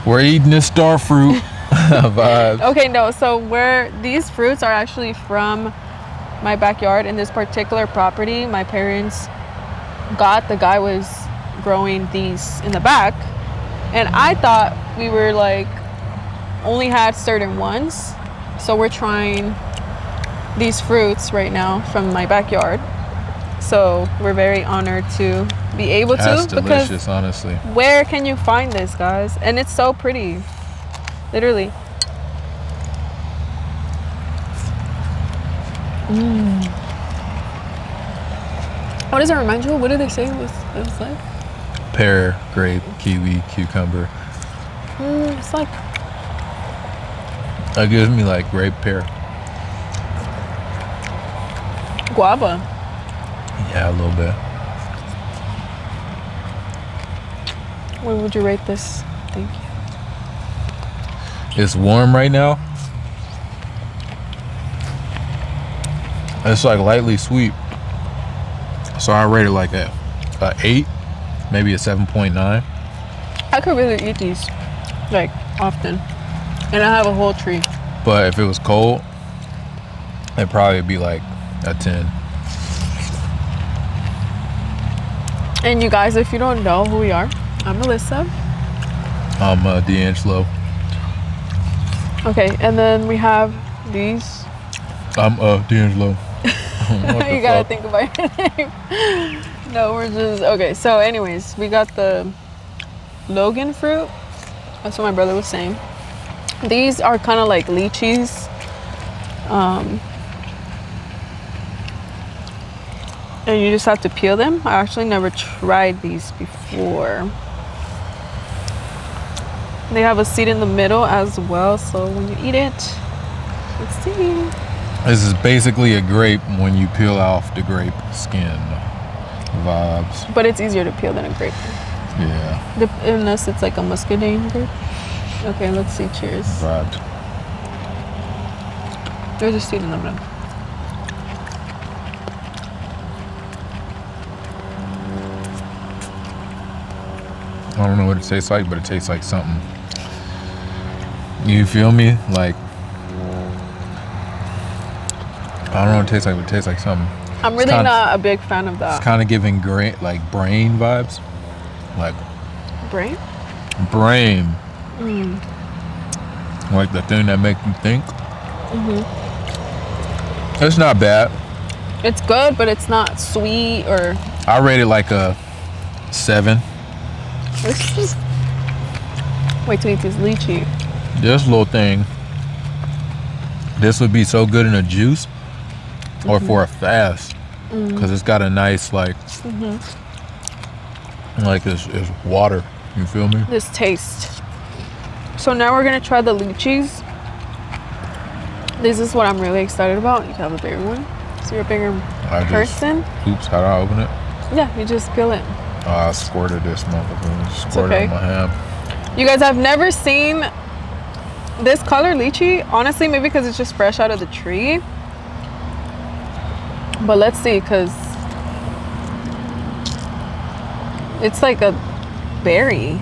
We're eating this star fruit vibes. Okay, no. So these fruits are actually from my backyard. In this particular property, my parents the guy was growing these in the back, and I thought we were like only had certain ones. So we're trying these fruits right now from my backyard. So we're very honored to be able That's to. delicious, because honestly. where can you find this, guys? And it's so pretty, literally. What does it remind you of? What did they say it was like? Pear, grape, kiwi, cucumber. It's like... It gives me like grape, pear. Guava. Yeah, a little bit. What would you rate this? Thank you. It's warm right now. It's like lightly sweet. So I rate it like a 8, maybe a 7.9. I could really eat these like often. And I have a whole tree. But if it was cold, it'd probably be like a 10. And you guys, if you don't know who we are, I'm Melissa. I'm D'Angelo. Okay, and then we have these. I'm D'Angelo. You gotta think about your name. No, we're just okay. So, anyways, we got the Logan fruit. That's what my brother was saying. These are kind of like lychees. And you just have to peel them. I actually never tried these before. They have a seed in the middle as well, so when you eat it, let's see. This is basically a grape when you peel off the grape skin vibes. But it's easier to peel than a grape. Yeah. Unless it's like a muscadine grape. Okay, let's see. Cheers. Vibes. There's a seed in the middle. I don't know what it tastes like, but it tastes like something. You feel me? Like, I don't know what it tastes like, but it tastes like something. I'm really not a big fan of that. It's kind of giving like brain vibes. Like Brain? Brain. Like the thing that makes you think. It's not bad. It's good, but it's not sweet or... I rate it like a 7. This is... Wait till you eat this lychee. This little thing, this would be so good in a juice or for a fast, because it's got a nice like it's water. You feel me? This taste. So now we're gonna try the lychees. This is what I'm really excited about. You can have a bigger one. So you're a bigger person. Oops, how do I open it? Yeah, you just peel it. Oh, I squirted this motherfucker. Squirted on my hand. You guys, I've never seen this color lychee. Honestly, maybe because it's just fresh out of the tree. But let's see, because it's like a berry.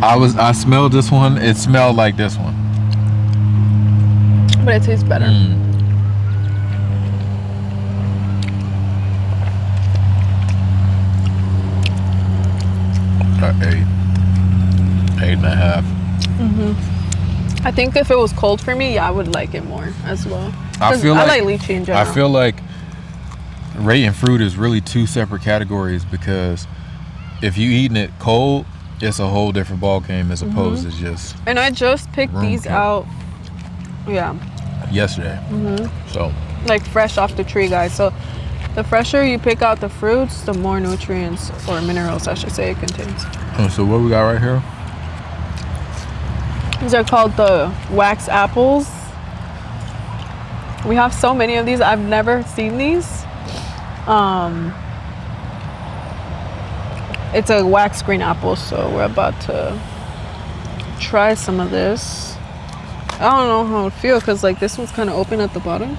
I smelled this one. It smelled like this one. But it tastes better. Eight and a half. I think if it was cold for me, yeah, I would like it more as well. I like lychee in general. I feel like rating fruit is really 2 separate categories, because if you eating it cold, it's a whole different ball game as opposed to just. And I just picked these out. Yeah. Yesterday. So. Like fresh off the tree, guys. So the fresher you pick out the fruits, the more nutrients or minerals, I should say, it contains. So what we got right here? These are called the wax apples. We have so many of these. I've never seen these. It's a wax green apple, so we're about to try some of this. I don't know how it feels, because like this one's kind of open at the bottom.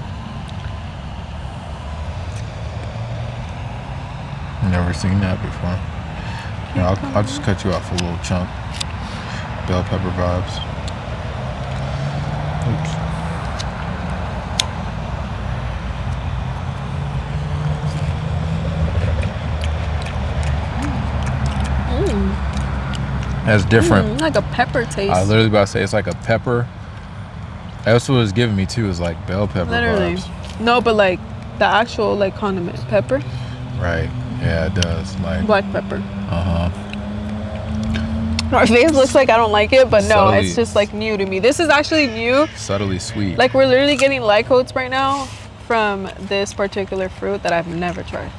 Never seen that before. Yeah, I'll just cut you off a little chunk. Bell pepper vibes. Oops. That's different. Like a pepper taste. I literally about to say it's like a pepper. That's what it's giving me too. Is like bell pepper Literally. vibes. No, but like the actual like condiment pepper. Right. Yeah, it does. Like Black pepper. My Uh-huh. face looks like I don't like it, but no, Subtly. it's just like new to me. This is actually new. Subtly sweet. Like we're literally getting light coats right now from this particular fruit that I've never tried.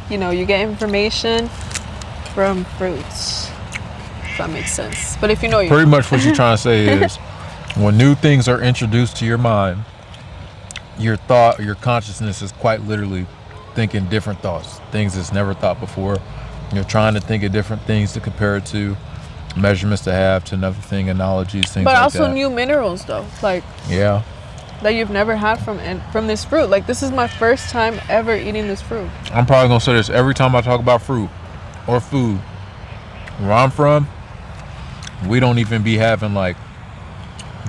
You know, you get information from fruits. If that makes sense. But if you know, you Pretty much what you're trying to say is when new things are introduced to your mind, your consciousness is quite literally thinking different thoughts, things it's never thought before. You're trying to think of different things to compare it to, measurements to have to another thing, analogies, things but like also that. new minerals though, like Yeah. that you've never had from this fruit. Like this is my first time ever eating this fruit. I'm probably gonna say this every time I talk about fruit or food. Where I'm from, we don't even be having like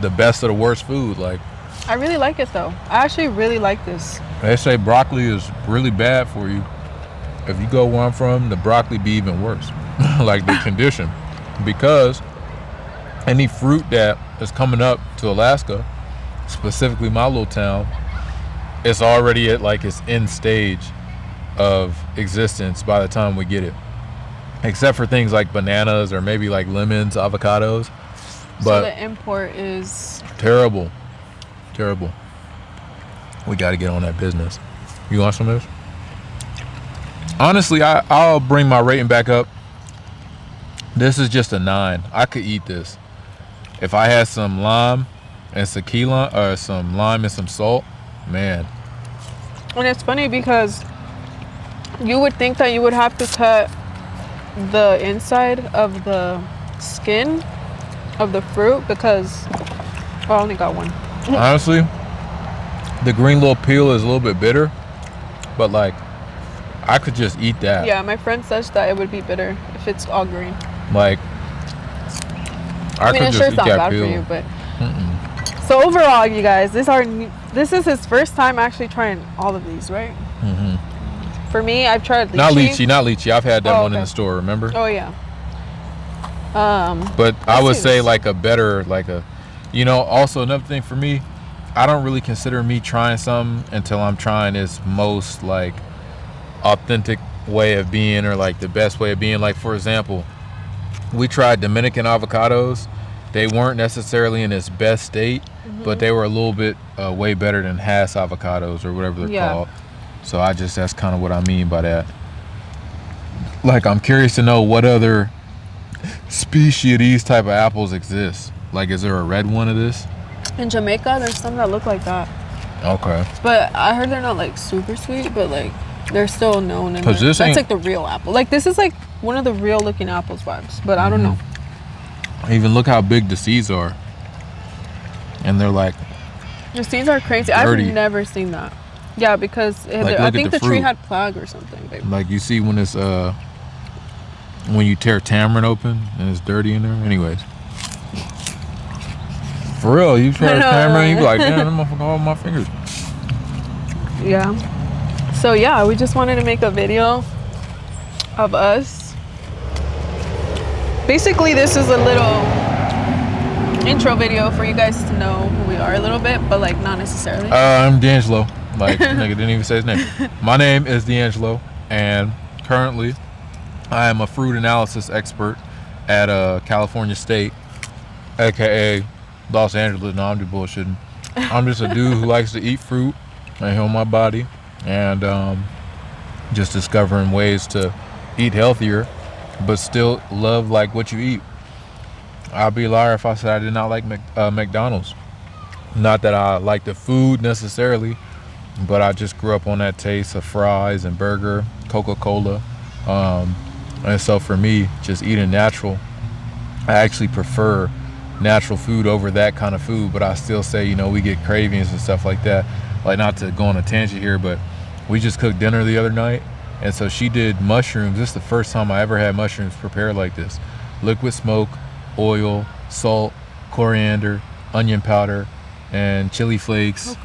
the best of the worst food. Like I really like it though. I actually really like this. they say broccoli is really bad for you. If you go where I'm from, the broccoli be even worse. Like the condition. Because any fruit that is coming up to Alaska, specifically my little town, it's already at like its end stage of existence by the time we get it. Except for things like bananas or maybe like lemons, avocados. So But the import is terrible. We got to get on that business. You want some of this? Honestly, I'll bring my rating back up. This is just a 9. I could eat this. If I had some lime and some key lime, or some lime and some salt, man. and it's funny because you would think that you would have to cut the inside of the skin of the fruit because I only got one. Honestly, the green little peel is a little bit bitter, but like I could just eat that. Yeah, my friend says that it would be bitter if it's all green. Like I mean, could it just sure it's eat not that bad peel. for you, but so overall, you guys, this is his first time actually trying all of these, right? For me, I've tried lychee. Not lychee. I've had that Oh, one in okay. the store. Remember? Oh yeah. But I would see say this. like a better, like a, you know, also another thing for me, I don't really consider me trying something until I'm trying its most like authentic way of being or like the best way of being. Like for example, we tried Dominican avocados. They weren't necessarily in its best state, but they were a little bit way better than Hass avocados or whatever they're Yeah. called. So that's kind of what I mean by that. Like I'm curious to know what other species of these type of apples exist. Like is there a red one of this? In Jamaica, there's some that look like that, Okay. but I heard they're not like super sweet, but like they're still known. And 'Cause this that's ain't- like the real apple. Like this is like one of the real looking apples vibes, but I don't know. Even look how big the seeds are. And they're like, The seeds are crazy. Dirty. I've never seen that. Yeah, because Like, I look at think the the tree fruit. had plague or something, babe. like you see when it's when you tear tamarind open and it's dirty in there. Anyways. For real, you tear I know, tamarind, you be right? like, damn, that motherfucker all on my fingers. Yeah. So yeah, we just wanted to make a video of us. Basically, this is a little intro video for you guys to know who we are a little bit, but like not necessarily. I'm D'Angelo. Like, nigga didn't even say his name. My name is D'Angelo, and currently I am a fruit analysis expert at California State, aka Los Angeles. No, I'm just bullshitting. I'm just a dude who likes to eat fruit and heal my body, and just discovering ways to eat healthier, but still love like what you eat. I'd be a liar if I said I did not like McDonald's. Not that I like the food necessarily, but I just grew up on that taste of fries and burger, Coca-Cola. And so for me, just eating natural, I actually prefer natural food over that kind of food. But I still say, you know, we get cravings and stuff like that. Like, not to go on a tangent here, but we just cooked dinner the other night, And so she did mushrooms. This is the first time I ever had mushrooms prepared like this. Liquid smoke, oil, salt, coriander, onion powder, and chili flakes,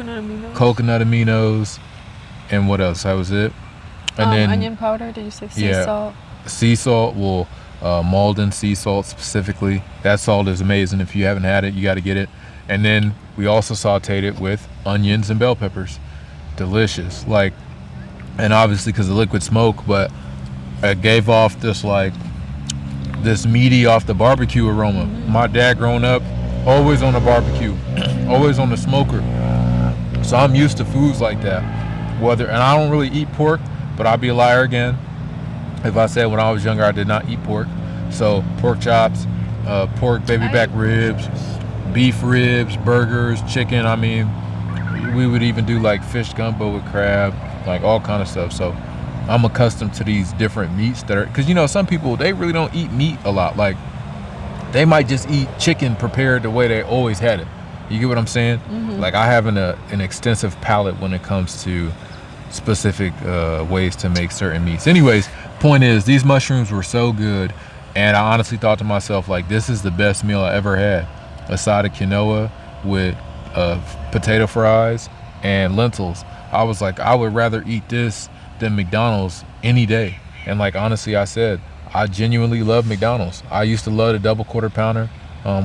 coconut aminos, and what else? That was it. And then onion powder. Did you say sea salt? Sea salt. Well, Malden sea salt specifically. That salt is amazing. If you haven't had it, you got to get it. And then we also sauteed it with onions and bell peppers. Delicious. Like, and obviously because of liquid smoke, but it gave off this meaty off the barbecue aroma. My dad growing up, always on the barbecue, always on the smoker. So I'm used to foods like that. And I don't really eat pork, but I'll be a liar again if I said when I was younger I did not eat pork. So pork chops, pork baby back ribs, beef ribs, burgers, chicken. I mean, we would even do like fish gumbo with crab, like all kind of stuff. So I'm accustomed to these different meats that are, because you know some people, they really don't eat meat a lot. Like they might just eat chicken prepared the way they always had it. You get what I'm saying? Like I have an extensive palate when it comes to specific ways to make certain meats. Anyways, point is, these mushrooms were so good, and I honestly thought to myself, like, this is the best meal I ever had. A side of quinoa with potato fries and lentils. I was like, I would rather eat this than McDonald's any day. And like honestly, I said, I genuinely love McDonald's. I used to love the double quarter pounder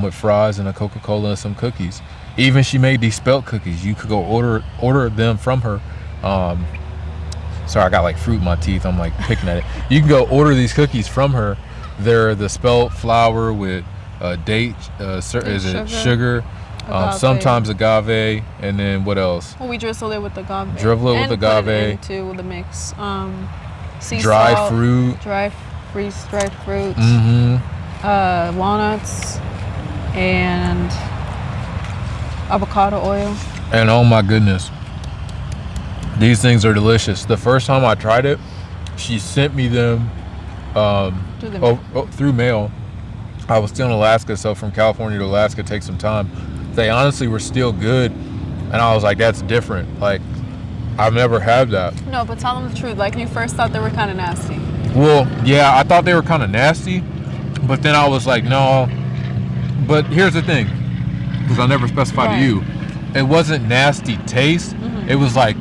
with fries and a Coca-Cola and some cookies. Even she made these spelt cookies. You could go order them from her. Sorry, I got like fruit in my teeth. I'm like picking at it. You can go order these cookies from her. They're the spelt flour with sugar, sometimes agave, and then what else? Well, we drizzle it with agave. Drizzle it with agave. Put it into the mix. Sea dry salt, fruit. Freeze dried fruits. Walnuts and avocado oil. And oh my goodness, these things are delicious. The first time I tried it, she sent me them through mail. I was still in Alaska, so from California to Alaska takes some time. They honestly were still good, and I was like, that's different. Like, I've never had that. No, but tell them the truth. Like, you first thought they were kind of nasty. Well, yeah, I thought they were kind of nasty, but then I was like, no. But here's the thing, because I never specified to you, it wasn't nasty taste. It was like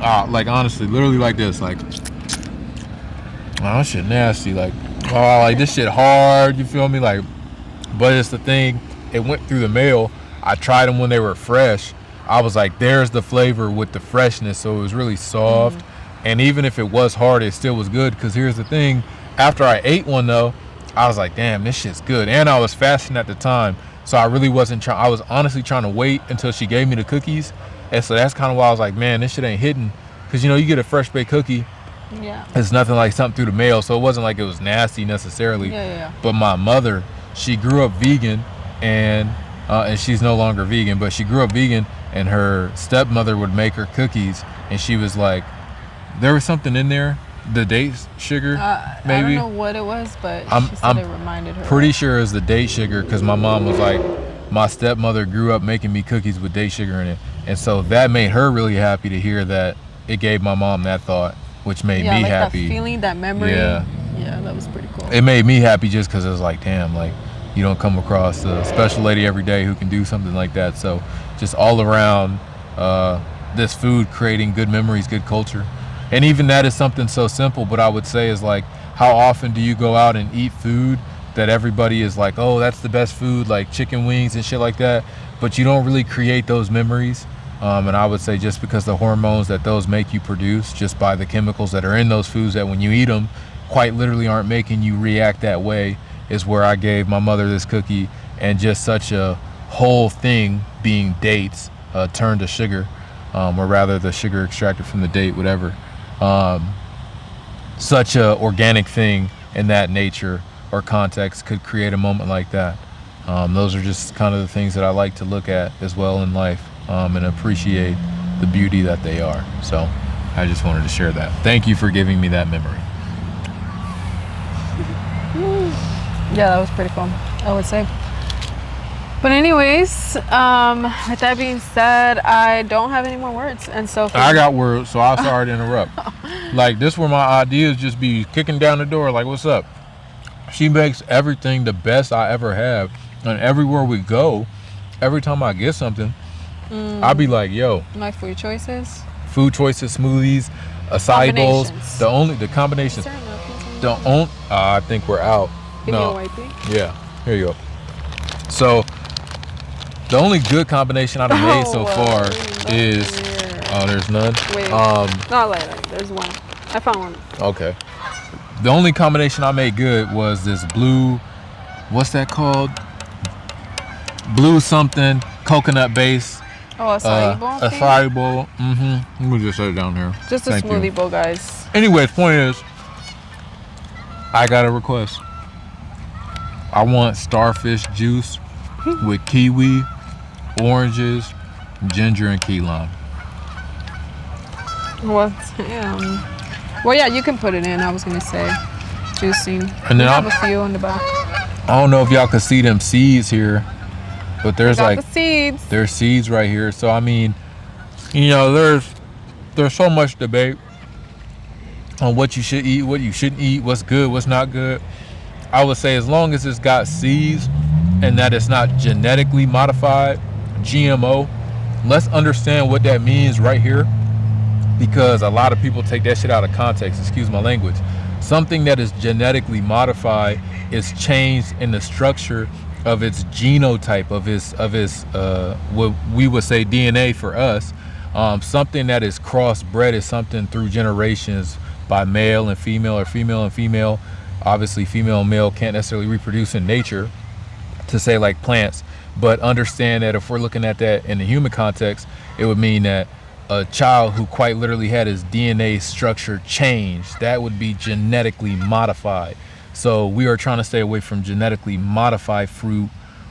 honestly, literally like this, like, oh, this shit nasty, like, oh, like this shit hard, you feel me? Like, but it's the thing, it went through the mail. I tried them when they were fresh. I was like, there's the flavor with the freshness, so it was really soft. And even if it was hard, it still was good. Because here's the thing, after I ate one though, I was like, damn, this shit's good. And I was fasting at the time, so I really wasn't trying. I was honestly trying to wait until she gave me the cookies. And so that's kind of why I was like, man, this shit ain't hitting. Because you know, you get a fresh baked cookie, it's nothing like something through the mail, so it wasn't like it was nasty necessarily. But my mother, she grew up vegan, and she's no longer vegan, but she grew up vegan, and her stepmother would make her cookies, and she was like, there was something in there, the date sugar, maybe. I don't know what it was, but she said it reminded her. Pretty sure it was the date sugar, because my mom was like, my stepmother grew up making me cookies with date sugar in it, and so that made her really happy to hear that it gave my mom that thought, which made me happy. That feeling, that memory. Yeah, that was pretty cool. It made me happy just because it was like, damn, like, you don't come across a special lady every day who can do something like that. So just all around, this food creating good memories, good culture. And even that is something so simple, but I would say is like, how often do you go out and eat food that everybody is like, oh, that's the best food, like chicken wings and shit like that, but you don't really create those memories. And I would say just because the hormones that those make you produce, just by the chemicals that are in those foods that when you eat them, quite literally aren't making you react that way, is where I gave my mother this cookie. And just such a whole thing being dates turned to sugar, or rather the sugar extracted from the date, whatever. Such a organic thing in that nature or context could create a moment like that. Those are just kind of the things that I like to look at as well in life, and appreciate the beauty that they are. So I just wanted to share that. Thank you for giving me that memory. Yeah, that was pretty cool, I would say. But anyways, with that being said, I don't have any more words, and so I got words, so I'm sorry to interrupt. Like, this where my ideas just be kicking down the door, like, what's up? She makes everything the best I ever have, and everywhere we go, every time I get something, I'll be like, yo. My food choices, smoothies, acai bowls, the combinations. I think we're out. Give me a wipey. Yeah, here you go. So, the only good combination I've made so far is, there's none? Wait, not like, there's one. I found one. Okay. The only combination I made good was this blue, what's that called? Blue something, coconut base. Oh, acai bowl? Acai bowl. Mm-hmm. Let me just set it down here. Just a smoothie bowl, guys. Anyway, the point is, I got a request. I want starfish juice with kiwi, oranges, ginger, and key lime. Well, yeah, you can put it in. I was gonna say juicing. And then I have a few in the back. I don't know if y'all can see them seeds here, but there's like the seeds. There's seeds right here. So I mean, you know, there's so much debate on what you should eat, what you shouldn't eat, what's good, what's not good. I would say as long as it's got seeds and that it's not genetically modified, GMO, let's understand what that means right here, because a lot of people take that shit out of context, excuse my language. Something that is genetically modified is changed in the structure of its genotype, of its what we would say DNA for us. Something that is crossbred is something through generations by male and female, or female and female. Obviously female and male can't necessarily reproduce in nature, to say like plants, but understand that if we're looking at that in the human context, it would mean that a child who quite literally had his DNA structure changed, that would be genetically modified. So we are trying to stay away from genetically modified fruit,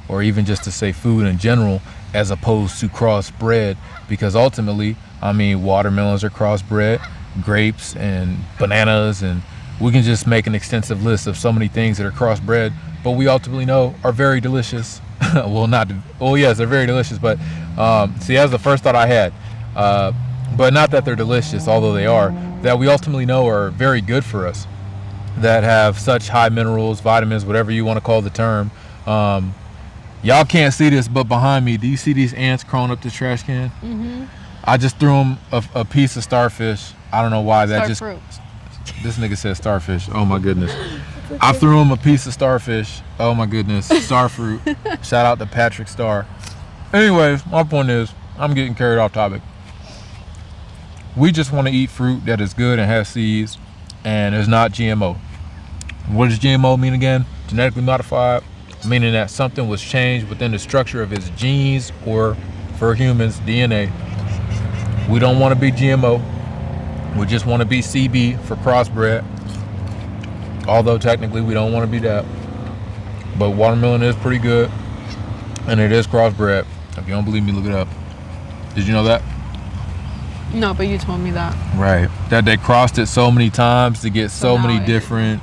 or even just to say food in general, as opposed to crossbred, because ultimately, I mean, watermelons are crossbred, grapes and bananas, and we can just make an extensive list of so many things that are crossbred, but we ultimately know are very delicious. Yes, they're very delicious, but see, that's the first thought I had. But not that they're delicious, although they are, that we ultimately know are very good for us, that have such high minerals, vitamins, whatever you want to call the term. Y'all can't see this, but behind me, do you see these ants crawling up the trash can? Mm-hmm. I just threw them a piece of starfish. I don't know why. This nigga said starfish. Oh my goodness. I threw him a piece of starfish. Oh my goodness. Star fruit. Shout out to Patrick Star. Anyways, my point is, I'm getting carried off topic. We just want to eat fruit that is good and has seeds and is not GMO. What does GMO mean again? Genetically modified, meaning that something was changed within the structure of its genes, or for humans, DNA. We don't want to be GMO. We just want to be CB for crossbred. Although technically we don't want to be that. But watermelon is pretty good. And it is crossbred. If you don't believe me, look it up. Did you know that? No, but you told me that. Right. That they crossed it so many times to get so many different.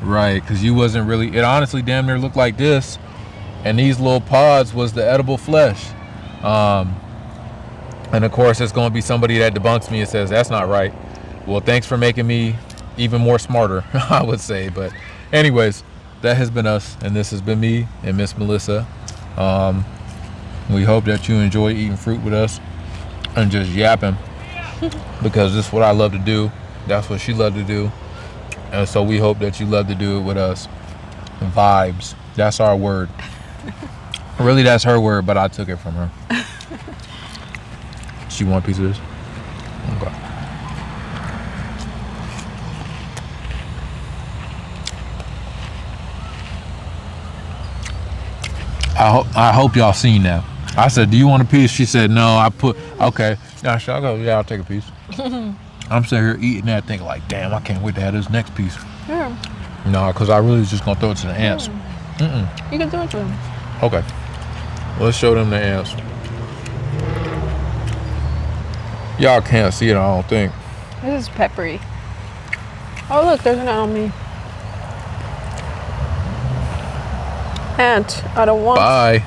Right. Because you wasn't really. It honestly damn near looked like this. And these little pods was the edible flesh. And of course, it's going to be somebody that debunks me and says, that's not right. Well, thanks for making me even more smarter, I would say. But anyways, that has been us. And this has been me and Miss Melissa. We hope that you enjoy eating fruit with us and just yapping, because this is what I love to do. That's what she loved to do. And so we hope that you love to do it with us. Vibes. That's our word. Really, that's her word, but I took it from her. She want a piece of this? Okay. I hope y'all seen that. I said, do you want a piece? She said, no. Okay. Now, I'll go, yeah, I'll take a piece. I'm sitting here eating that thing like, damn, I can't wait to have this next piece. Yeah. No, because I really was just going to throw it to the ants. You can throw it to them. Okay. Let's show them the ants. Y'all can't see it, I don't think. This is peppery. Oh, look, there's an on me. Ant, I don't want. Bye.